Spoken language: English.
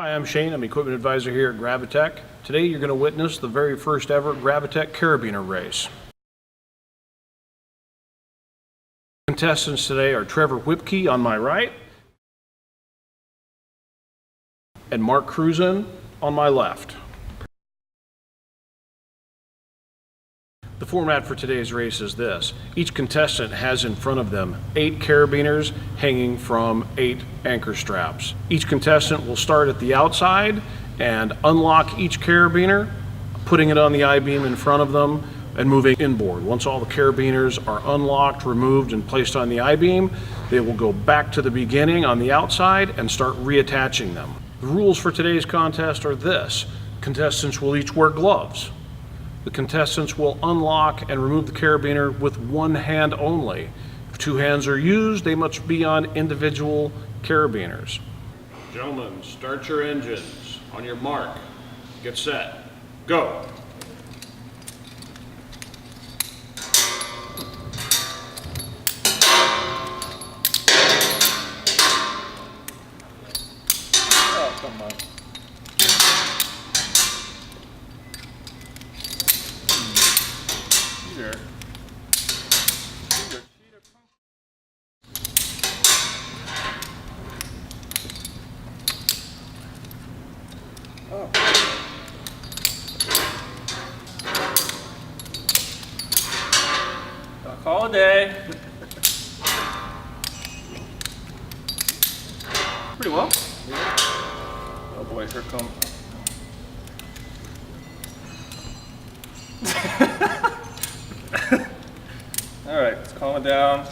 Hi, I'm Shane. I'm Equipment Advisor here at Gravitec. Today you're going to witness the very first ever Gravitec Carabiner race. Contestants today are Trevor Whipkey on my right and Mark Cruzen on my left. The format for today's race is this. Each contestant has in front of them 8 carabiners hanging from 8 anchor straps. Each contestant will start at the outside and unlock each carabiner, putting it on the I-beam in front of them and moving inboard. Once all the carabiners are unlocked, removed, and placed on the I-beam, they will go back to the beginning on the outside and start reattaching them. The rules for today's contest are this. Contestants will each wear gloves. The contestants will unlock and remove the carabiner with one hand only. If 2 hands are used, they must be on individual carabiners. Gentlemen, start your engines. On your mark, get set, go. Oh, come on. Oh. I'll call a day. Pretty well. Yeah. Oh boy, here come. All right, let's calm it down.